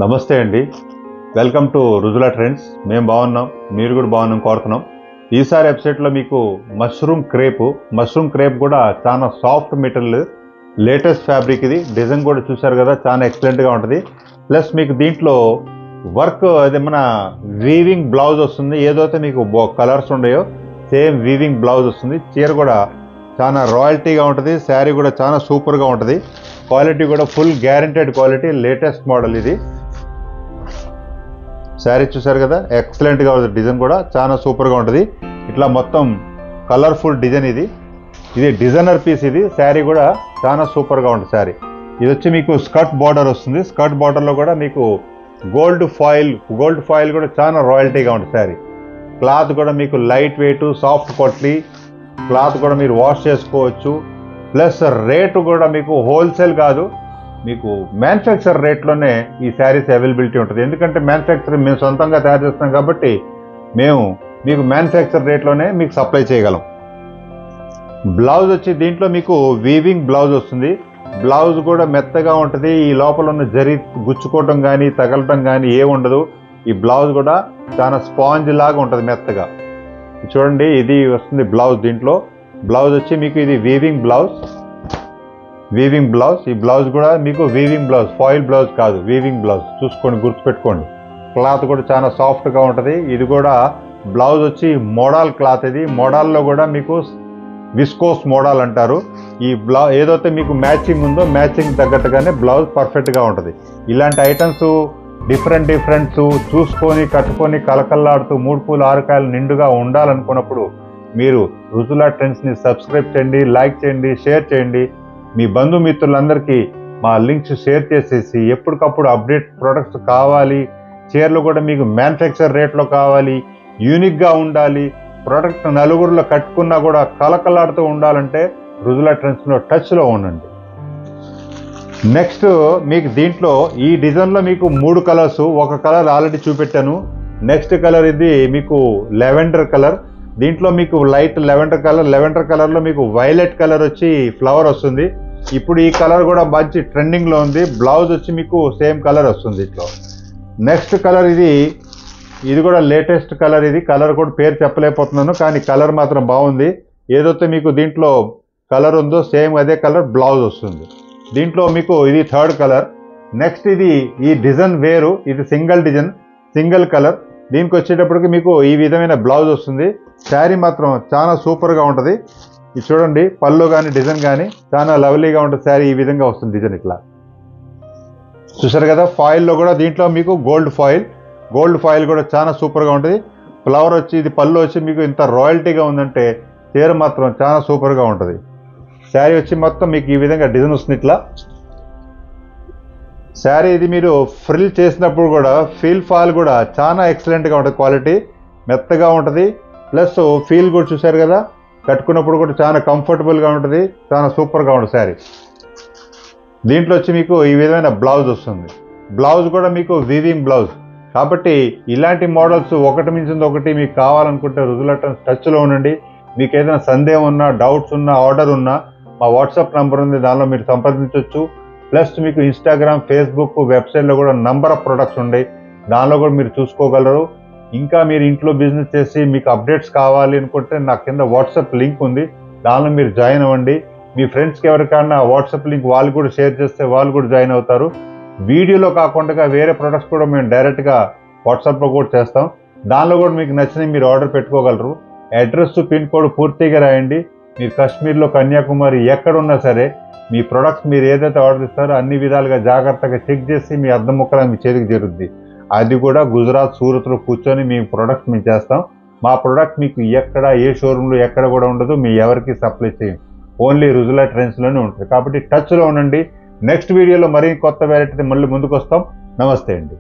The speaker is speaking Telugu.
నమస్తే అండి. Welcome to Rujula trends. మేము బాగున్నాం, మీరు కూడా బాగున్నాం కోరుతున్నాం. ఈసారి వెబ్సైట్లో మీకు మష్రూమ్ క్రేప్ కూడా చాలా సాఫ్ట్ మెటీరియల్, లేటెస్ట్ ఫ్యాబ్రిక్. ఇది డిజైన్ కూడా చూసారు కదా, చాలా ఎక్సలెంట్గా ఉంటుంది. ప్లస్ మీకు దీంట్లో వర్క్ అదేమన్నా వీవింగ్ బ్లౌజ్ వస్తుంది. ఏదైతే మీకు కలర్స్ ఉన్నాయో సేమ్ వీవింగ్ బ్లౌజ్ వస్తుంది. చీర కూడా చాలా రాయల్టీగా ఉంటుంది. శారీ కూడా చాలా సూపర్గా ఉంటుంది. క్వాలిటీ కూడా full guaranteed quality, latest model. ఇది శారీ చూసారు కదా, ఎక్సలెంట్గా ఉంటుంది. డిజైన్ కూడా చాలా సూపర్గా ఉంటుంది. ఇట్లా మొత్తం కలర్ఫుల్ డిజైన్. ఇది డిజైనర్ పీస్. ఇది శారీ కూడా చాలా సూపర్గా ఉంటుంది శారీ. ఇది వచ్చి మీకు స్కర్ట్ బార్డర్ వస్తుంది. స్కర్ట్ బార్డర్లో కూడా మీకు గోల్డ్ ఫాయిల్ కూడా చాలా రాయల్టీగా ఉంటుంది శారీ. క్లాత్ కూడా మీకు light weight, soft quality cloth కూడా మీరు వాష్ చేసుకోవచ్చు. ప్లస్ రేటు కూడా మీకు హోల్సేల్ కాదు, మీకు మ్యానుఫ్యాక్చర్ రేట్లోనే ఈ శారీస్ అవైలబిలిటీ ఉంటుంది. ఎందుకంటే మ్యానుఫ్యాక్చరింగ్ మేము సొంతంగా తయారు చేస్తున్నాం కాబట్టి మేము మీకు మ్యానుఫ్యాక్చర్ రేట్లోనే మీకు సప్లై చేయగలం. బ్లౌజ్ వచ్చి దీంట్లో మీకు వీవింగ్ బ్లౌజ్ వస్తుంది. బ్లౌజ్ కూడా మెత్తగా ఉంటుంది. ఈ లోపల ఉన్న జరీ గుచ్చుకోవటం కానీ తగలటం కానీ ఏముండదు. ఈ బ్లౌజ్ కూడా చాలా స్పాంజ్ లాగా ఉంటుంది, మెత్తగా. చూడండి, ఇది వస్తుంది బ్లౌజ్. దీంట్లో బ్లౌజ్ వచ్చి మీకు ఇది వీవింగ్ బ్లౌజ్. ఈ బ్లౌజ్ కూడా మీకు వీవింగ్ బ్లౌజ్, ఫాయిల్ బ్లౌజ్ కాదు, వీవింగ్ బ్లౌజ్. చూసుకోండి, గుర్తుపెట్టుకోండి. క్లాత్ కూడా చాలా సాఫ్ట్గా ఉంటుంది. ఇది కూడా బ్లౌజ్ వచ్చి మోడల్ క్లాత్. ఇది మోడల్లో కూడా మీకు విస్కోస్ మోడల్ అంటారు. ఈ బ్లౌజ్ ఏదైతే మీకు మ్యాచింగ్ ఉందో మ్యాచింగ్ తగ్గట్టుగానే బ్లౌజ్ పర్ఫెక్ట్గా ఉంటుంది. ఇలాంటి ఐటమ్స్ డిఫరెంట్ చూసుకొని కట్టుకొని కలకల్లాడుతూ 3 పూలు 6 కాయలు నిండుగా ఉండాలనుకున్నప్పుడు మీరు రుజులా ట్రెండ్స్ని సబ్స్క్రైబ్ చేయండి, లైక్ చేయండి, షేర్ చేయండి. మీ బంధుమిత్రులందరికీ మా లింక్స్ షేర్ చేసేసి ఎప్పటికప్పుడు అప్డేట్ ప్రొడక్ట్స్ కావాలి. చీరలు కూడా మీకు మ్యానుఫ్యాక్చర్ రేట్లో కావాలి, యూనిక్గా ఉండాలి. ప్రోడక్ట్ నలుగురిలో కట్టుకున్నా కూడా కలకలాడుతూ ఉండాలంటే రుజులా ట్రెండ్స్లో టచ్లో ఉండండి. నెక్స్ట్ మీకు దీంట్లో ఈ డిజైన్లో మీకు 3 కలర్స్. ఒక కలర్ ఆల్రెడీ చూపెట్టాను. నెక్స్ట్ కలర్ ఇది మీకు లెవెండర్ కలర్. దీంట్లో మీకు లైట్ లెవెండర్ కలర్లో మీకు వైలెట్ కలర్ వచ్చి ఫ్లవర్ వస్తుంది. ఇప్పుడు ఈ కలర్ కూడా మంచి ట్రెండింగ్లో ఉంది. బ్లౌజ్ వచ్చి మీకు సేమ్ కలర్ వస్తుంది ఇట్లా. నెక్స్ట్ కలర్ ఇది కూడా లేటెస్ట్ కలర్. ఇది కలర్ కూడా పేరు చెప్పలేకపోతున్నాను, కానీ కలర్ మాత్రం బాగుంది. ఏదైతే మీకు దీంట్లో కలర్ ఉందో సేమ్ అదే కలర్ బ్లౌజ్ వస్తుంది. దీంట్లో మీకు ఇది 3rd కలర్. నెక్స్ట్ ఈ డిజైన్ వేరు. ఇది సింగిల్ కలర్. దీనికి వచ్చేటప్పటికి మీకు ఈ విధమైన బ్లౌజ్ వస్తుంది. శారీ మాత్రం చాలా సూపర్గా ఉంటుంది. ఇది చూడండి, పళ్ళు కానీ డిజైన్ కానీ చాలా లవ్లీగా ఉంటుంది. శారీ ఈ విధంగా వస్తుంది డిజైన్ ఇట్లా. చూసారు కదా, ఫాయిల్లో కూడా దీంట్లో మీకు గోల్డ్ ఫాయిల్ కూడా చాలా సూపర్గా ఉంటుంది. ఫ్లవర్ వచ్చి ఇది పళ్ళు వచ్చి మీకు ఇంత రాయల్టీగా ఉందంటే చీర మాత్రం చాలా సూపర్గా ఉంటుంది. శారీ వచ్చి మొత్తం మీకు ఈ విధంగా డిజైన్ వస్తుంది ఇట్లా. శారీ ఇది మీరు ఫ్రిల్ చేసినప్పుడు కూడా ఫాల్ కూడా చాలా ఎక్సలెంట్గా ఉంటుంది. క్వాలిటీ మెత్తగా ఉంటుంది. ప్లస్ ఫీల్ కూడా చూసారు కదా, కట్టుకున్నప్పుడు కూడా చాలా కంఫర్టబుల్గా ఉంటుంది, చాలా సూపర్గా ఉంటుంది శారీ. దీంట్లో వచ్చి మీకు ఈ విధమైన బ్లౌజ్ వస్తుంది. బ్లౌజ్ కూడా మీకు వీవింగ్ బ్లౌజ్. కాబట్టి ఇలాంటి మోడల్స్ ఒకటి మించింది ఒకటి మీకు కావాలనుకుంటే రుజులా ట్రెండ్స్ టచ్లో ఉండండి. మీకు ఏదైనా సందేహం ఉన్నా, డౌట్స్ ఉన్నా, ఆర్డర్ ఉన్నా మా వాట్సాప్ నెంబర్ ఉంది, దానిలో మీరు సంప్రదించవచ్చు. ప్లస్ మీకు ఇన్స్టాగ్రామ్, ఫేస్బుక్, వెబ్సైట్లో కూడా నంబర్ ఆఫ్ ప్రొడక్ట్స్ ఉన్నాయి, దానిలో కూడా మీరు చూసుకోగలరు. ఇంకా మీరు ఇంట్లో బిజినెస్ చేసి మీకు అప్డేట్స్ కావాలి అనుకుంటే నా కింద వాట్సాప్ లింక్ ఉంది, దానిలో మీరు జాయిన్ అవ్వండి. మీ ఫ్రెండ్స్కి ఎవరికైనా వాట్సాప్ లింక్ వాళ్ళు కూడా షేర్ చేస్తే వాళ్ళు కూడా జాయిన్ అవుతారు. వీడియోలో కాకుండా వేరే ప్రొడక్ట్స్ కూడా మేము డైరెక్ట్గా వాట్సాప్లో కూడా చేస్తాం, దానిలో కూడా మీకు నచ్చినవి మీరు ఆర్డర్ పెట్టుకోగలరు. అడ్రస్, పిన్ కోడ్ పూర్తిగా రాయండి. మీరు కాశ్మీర్లో, కన్యాకుమారి ఎక్కడున్నా సరే మీ ప్రొడక్ట్స్ మీరు ఏదైతే ఆర్డర్ ఇస్తారో అన్ని విధాలుగా జాగ్రత్తగా చెక్ చేసి మీ అద్దం ముక్కలా మీ చేతికి చేరుద్ది. అది కూడా గుజరాత్, సూరత్లో కూర్చొని మీ ప్రొడక్ట్స్ మేము చేస్తాం. మా ప్రొడక్ట్ మీకు ఎక్కడ ఏ షోరూంలో ఎక్కడ కూడా ఉండదు, మీ ఎవరికి సప్లై చేయం. ఓన్లీ రుజులా ట్రెండ్స్లోనే ఉంటుంది. కాబట్టి టచ్లో ఉండండి. నెక్స్ట్ వీడియోలో మరీ కొత్త వెరైటీ మళ్ళీ ముందుకు వస్తాం. నమస్తే అండి.